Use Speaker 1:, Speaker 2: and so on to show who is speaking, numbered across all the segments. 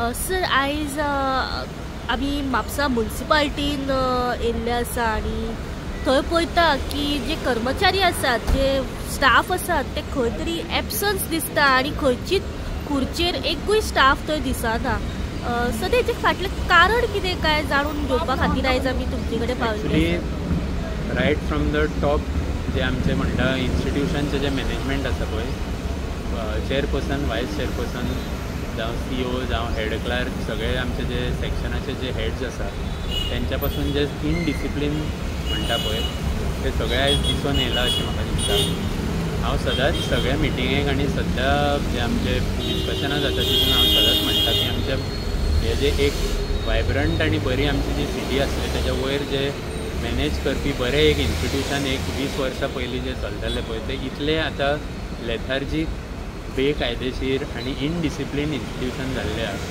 Speaker 1: Sir आयज आमी म्हापसा मुन्सिपालिटीन येयल्ले आसा आनी थंय पळयता की जे कर्मचारी आसात, जे स्टाफ आसात ते खंय तरी एबसन्स दिसता आनी खंयचीच खुर्चेर एकूय स्टाफ थंय दिसना. सो तेजे फाटलें कारण कितें काय जाणून घेवपा खातीर आयज आमी तुमचे कडेन पावले.
Speaker 2: रायट फ्रॉम द टॉप जे आमचे म्हणटा इन्स्टिट्यूशनचे जे मॅनेजमेंट आसा पळय, चेअरपर्सन, वायस चेअरपर्सन जावं CEO जावं हेड क्लार्क, सगळे आमचे जे सेक्शनाचे जे हेड्स आसा तेंच्या पासून जे इनडिसिप्लीन म्हणटा पळय ते सगळे आयज दिसून येयला अशें म्हाका दिसता. हांव सदांच सगळ्या मिटिंगेक आनी सद्या जे आमचे डिस्कशनां जाता तितून हांव सदांच म्हणटा की आमच्या हे जे एक वायब्रंट आनी बरी आमची जी सिटी आसली तेच्या वयर जे मॅनेज करपी बरें एक इन्स्टिट्यूशन एक 20 वर्सां पयलीं जे चलतालें पळय ते इतलें आतां लेथार्जीक, बेकायदेशीर आनी इनडिसिप्लीन इन्स्टिट्यूशन जाल्लें आसा.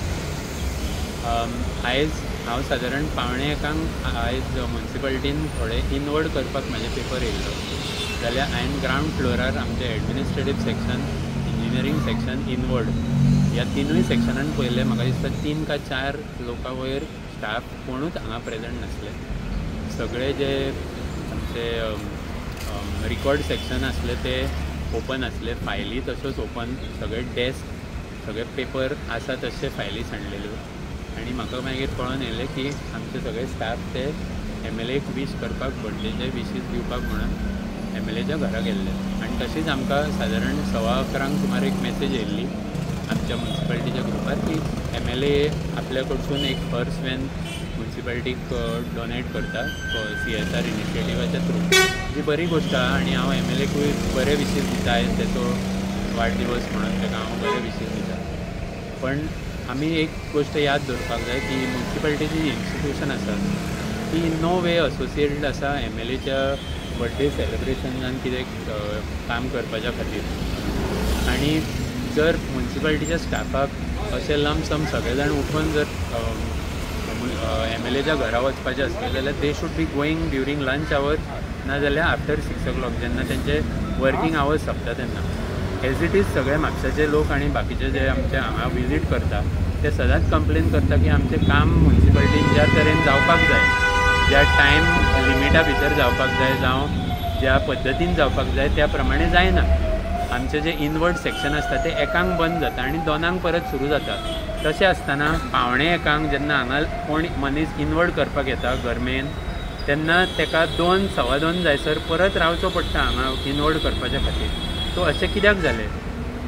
Speaker 2: आयज हांव सादारण 12:45 आयज मुन्सिपालिटीन थोडे इनवर्ड करपाक म्हाजे पेपर येयल्लो, जाल्यार हांवें ग्रावंड फ्लोरार आमचे administrative section, engineering section, inward ह्या तिनूय सेक्शनान पयलें. म्हाका दिसता 3 का 4 लोकां वयर स्टाफ कोणूच हांगा प्रेजंट नासले. सगळे जे आमचे रिकॉर्ड सेक्शन आसले ते ओपन आसले, फायली तश्योच ओपन, सगळे डेस्क, सगळे पेपर आसा तशे फायली सांडलेल्यो. आनी म्हाका मागीर कळोन येयलें की आमचे सगळे स्टाफ ते MLAक वीश करपाक, बर्थडेचे विशीस दिवपाक म्हणून MLAच्या घरा गेल्ले. आनी तशीच आमकां सादारण 11:15 सुमार एक मॅसेज येयल्ली आमच्या मुन्सिपालिटीच्या ग्रुपार की MLA आपल्या कडसून एक हॉर्स वॅन मुन्सिपालिटीक डोनेट करता CSR इनिशिएटिवाच्या थ्रू. जी बरी गोश्ट आसा आनी हांव MLAकूय बरे विशीस दिता. आयज तेचो वाडदिवस म्हणून ताका हांव बरे विशीस दिता. पण आमी एक गोश्ट याद दवरपाक जाय की मुन्सिपालिटीची जी इन्स्टिट्यूशन आसा ती नो वे असोसिएटेड आसा MLAच्या बर्थडे सेलिब्रेशनान कितें काम करपाच्या खातीर. आनी जर मुन्सिपालिटीच्या स्टाफाक अशें लमसम सगळे जाण उठून जर MLAच्या घरा वचपाचें आसलें जाल्यार they should be going during lunch hour, नाजाल्यार आफ्टर 6 o'clock जेन्ना तेंचे वर्कींग आवर्स सोंपता तेन्ना. एज इट इज सगळे म्हापशाचे लोक आनी बाकीचे जे आमचे हांगा विजीट करता ते सदांच कंप्लेन करता की आमचें काम मुन्सिपालिटीन ज्या तरेन जावपाक जाय, ज्या टायम लिमिटा भितर जावपाक जाय, जावं ज्या पद्दतीन जावपाक जाय त्या प्रमाणे जायना. आमचे जे इनवर्ड सेक्शन आसता ते 1:00 बंद जाता आनी 2:00 परत सुरू जाता. तशें आसतना 12:45 जेन्ना हांगा कोण मनीस इनवर्ड करपाक येता गरमेन, तेन्ना ताका 2, 2:15 जायसर परत रावचो पडटा हांगा इनवर्ड करपाच्या खातीर. सो अशें कित्याक जालें?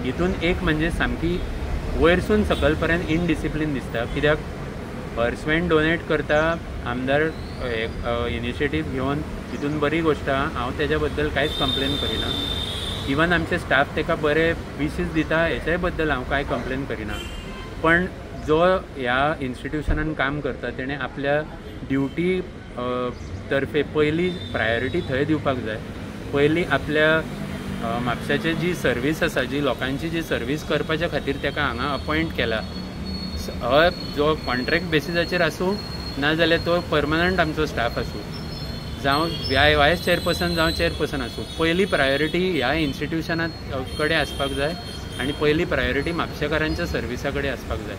Speaker 2: हितून एक म्हणजे सामकी वयरसून सकयल पर्यंत इनडिसिप्लीन दिसता. कित्याक हॉर्सवॅन डोनेट करता आमदार इनिशिएटीव घेवन, हितून बरी गोश्ट आसा, हांव तेज्या बद्दल कांयच कंप्लेन करिना. इवन आमचे स्टाफ ताका बरे विशीस दिता, हेच्याय बद्दल हांव कांय कंप्लेन करिना. पण जो ह्या इन्स्टिट्यूशनान काम करता तेणें आपल्या ड्युटी तर्फे पयली प्रायोरिटी थंय दिवपाक जाय. पयलीं आपल्या म्हापशाची जी सर्वीस आसा, जी लोकांची जी सर्वीस करपाच्या खातीर ताका हांगा अपॉयंट केला, जो कॉन्ट्रॅक्ट बेसिसाचेर आसूं नाजाल्यार तो परमनंट आमचो स्टाफ आसूं, जावं वायस चेअरपर्सन जावं चेअरपर्सन आसूं, पयली प्रायोरिटी ह्या इन्स्टिट्यूशना कडेन आसपाक जाय आनी पयली प्रायोरिटी म्हापशेकारांच्या सर्विसा कडेन आसपाक जाय.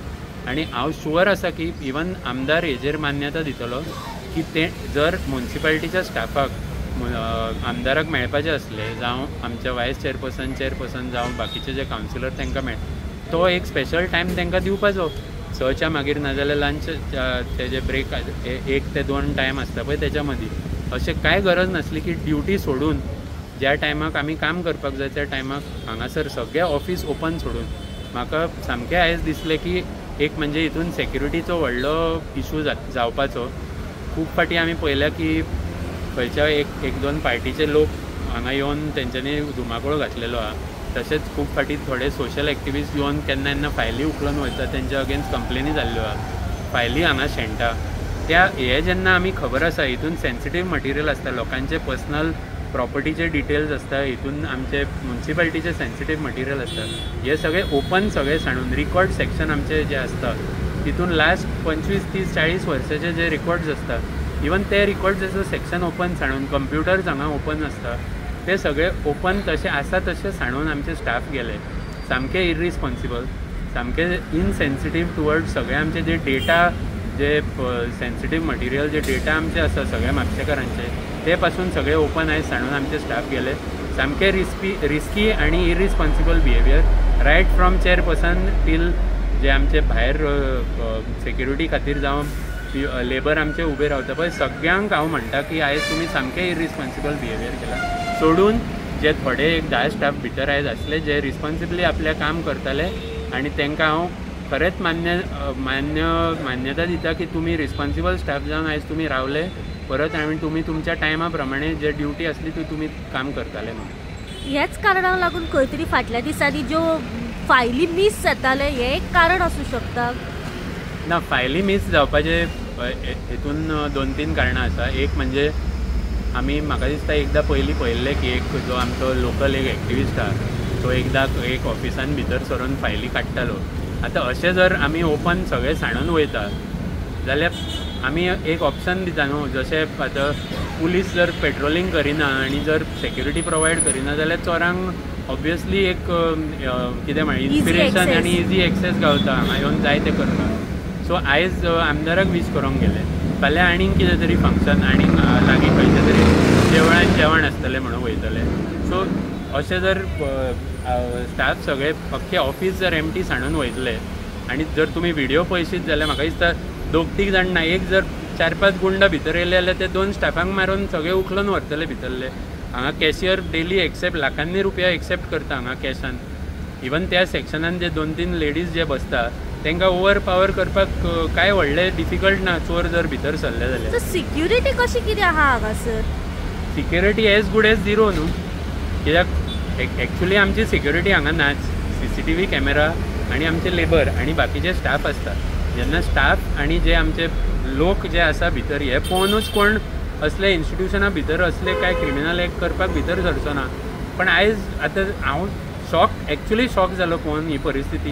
Speaker 2: आनी हांव शुअर आसा की इवन आमदार हेजेर मान्यता दितलो की ते जर मुन्सिपालिटीच्या स्टाफाक आमदाराक मेळपाचें असलें, जावं आमच्या वायस चेअरपर्सन जावं बाकीचे जे कावन्सिलर तांकां तो एक स्पेशल टायम तांकां दिवपाचो 6च्या मागीर, नाजाल्यार लंच तेजे ब्रेक 1 ते 2 टायम आसता पळय तेच्या मदीं. अशें कांय गरज नासली की ड्युटी सोडून ज्या टायमाक आमी काम करपाक जाय त्या टायमाक हांगासर सगळें ऑफीस ओपन सोडून. म्हाका सामकें आयज दिसलें की एक म्हणजे हितून सेक्युरिटीचो व्हडलो इशू जावपाचो. खूब फाटी आमी पळयल्या की खंयच्या 1-2 पार्टीचे लोक हांगा येवन तेंच्यांनी धुमाकूळ घातलेलो आहा. तशेंच खूब फाटी थोडे सोशल एक्टिविस्ट येवन केन्ना फायली उखलून वयता, तेंच्या अगेन्स्ट कंप्लेनी जाल्ल्यो आहा, फायली हांगा शेणटा. हे जेन्ना आमी खबर आसा हितून सेन्सिटीव मटिरियल आसता, लोकांचे पर्सनल प्रॉपर्टीचे डिटेल्स आसता, हितून आमचे मुन्सिपालिटीचे सेन्सिटीव मटिरियल आसता, हे सगळे ओपन सगळे सांडून रिकॉर्ड सेक्शन आमचे जे आसता तितून लास्ट 25, 30, 40 वर्साचे जे रिकॉर्ड्स आसता, इवन ते रिकॉर्ड्साचो सेक्शन ओपन सांडून कंप्युटर्स हांगा ओपन आसता ते सगळे ओपन तशें आसा तशें सांडून आमचे स्टाफ गेले. सामके इरिस्पॉन्सिबल. सामके इनसेन्सिटीव टुवर्ड सगळे आमचे जे डेटा, जे सेन्सिटीव मटिरियल, जे डेटा आमचे आसा सगळ्या म्हापशेकारांचे, ते पासून सगळे ओपन आयज सांडून आमचे स्टाफ गेले. सामके रिस्की आनी irresponsible behaviour right from chairperson till जे आमचे भायर सेक्युरिटी खातीर जावं लेबर आमचे उबे रावता पळय, सगळ्यांक हांव म्हणटा की आयज तुमी सामके इरिस्पॉन्सिबल बिहेवियर केला. सोडून जे थोडे एक 10 स्टाफ भितर आयज आसले जे रिस्पॉन्सिबली आपलें काम करताले, आनी तांकां हांव खरेंच मान्यता दिता की तुमी रिस्पॉन्सिबल स्टाफ जावन आयज तुमी रावले परत, आनी तुमी तुमच्या टायमा प्रमाणे जे ड्युटी आसली ती तुमी काम करताले म्हणून.
Speaker 1: ह्याच कारणाक लागून खंय तरी फाटल्या दिसांनी ज्यो फायली मिस जाताले हें एक कारण आसूं शकता?
Speaker 2: ना, फायली मिस जावपाचे हितून 2-3 कारणां आसा. एक म्हणजे आमी म्हाका दिसता एकदां पयलीं पळयल्लें की एक जो आमचो लोकल एक एक्टिविस्ट आहा तो एकदां एक ऑफिसान भितर सरून फायली काडटालो. आतां अशें जर आमी ओपन सगळें सांडून वयता जाल्यार आमी एक ऑप्शन दिता न्हू. जशें आतां पुलीस जर पेट्रोलिंग करिना आनी जर सेक्युरिटी प्रोवायड करिना जाल्यार चोरांक ऑब्वियसली एक कितें म्हळ्यार इन्स्पिरेशन आनी इजी एक्सेस गावता हांगा येवन जाय तें करपाक. सो आयज आमदाराक वीश करूंक गेले, फाल्यां आनीक कितें तरी फंक्शन आनीक लागीं खंयच्या तरी देवळान जेवण आसतलें म्हणून वयतले. सो अशें जर स्टाफ सगळे अख्खें ऑफीस जर एम्प्टी सांडून वयतले आनी जर तुमी व्हिडियो पळयशीत जाल्यार म्हाका दिसता 2-3 जाण ना, एक जर 4-5 गुंड भितर येयले जाल्यार ते 2 स्टाफांक मारून सगळे उखलून व्हरतले भितरले. हांगा कॅशियर डेली एक्सेप्ट लाखांनी रुपया एक्सेप्ट करता हांगा कॅशान. इवन त्या सेक्शनान जे 2-3 लेडीज जे बसता तांकां ओवर पावर करपाक काय व्हडलें डिफिकल्ट ना, चोर जर भितर सरले जाल्यार.
Speaker 1: सिक्युरिटी कशी कितें आहा हांगासर?
Speaker 2: Security as good as zero न्हू, कित्याक एक्चुली आमची सिक्युरिटी हांगा नाच. CCTV कॅमेरा आनी आमचे लेबर आनी बाकीचे स्टाफ आसता. जेन्ना स्टाफ आनी जे आमचे लोक जे आसा भितर हे पळोवनूच कोण असले इन्स्टिट्युशना भितर असले काय क्रिमिनल एक्ट करपाक भितर सरचो ना. पण आयज आतां हांव एक्चुली शॉक जालो पळोवन ही परिस्थिती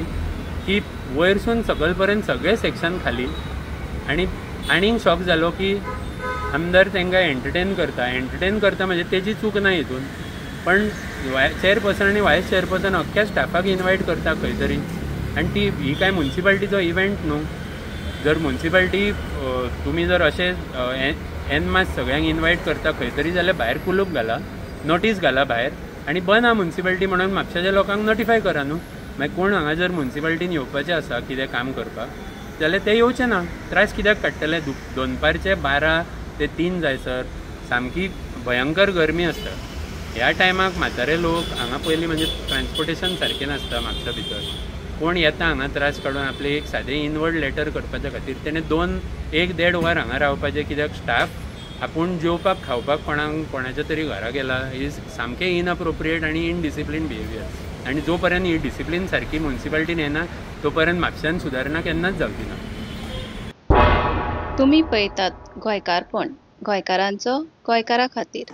Speaker 2: की वयरसून सकयल पर्यंत सगळे सेक्शन खाली. आनी आनीक शॉक जालो की आमदार तांकां एंटरटेन करता म्हणजे तेजी चूक ना हितून, पण चेअरपर्सन आनी वायस चेअरपर्सन अख्ख्या स्टाफाक इन्वायट करता खंय तरी. आनी ही काय म्युन्सिपाल्टीचो इव्हेंट न्हू. जर म्युन्सिपाल्टी तुमी जर अशें एन मास सगळ्यांक इन्वायट करता खंय तरी जाल्यार भायर कुलूप घाला, नोटीस घाला भायर आनी बंद आहा म्युन्सिपाल्टी म्हणून म्हापशाच्या लोकांक नोटिफाय करा न्हू. मागीर कोण हांगा जर म्युन्सिपाल्टीन येवपाचें आसा कितें काम करपाक जाल्यार ते येवचे ना. त्रास कित्याक काडटले? दनपारचे 12 ते 3 जायसर सामकी भयंकर गरमी आसता. ह्या टायमाक म्हातारे लोक हांगा पयलीं म्हणजे ट्रान्सपोर्टेशन सारकें नासता म्हापशा भितर. कोण येता हांगा त्रास काडून आपले एक सादें इनवर्ड लेटर करपाच्या खातीर तेणें 1-1.5 वर हांगा रावपाचें, कित्याक स्टाफ आपूण जेवपाक खावपाक कोणाच्या तरी घरा गेला इज सामकें इनअप्रोप्रिएट आनी इनडिसिप्लीन बिहेवियर. आनी जो पर्यंत ही डिसिप्लीन सारकी म्युन्सिपाल्टीन येना तो पर्यंत म्हापशान सुदारणा केन्नाच जावची ना.
Speaker 3: तुम्ही पळयतात गोंयकारपण, गोंयकारांचो गोंयकारा खातीर.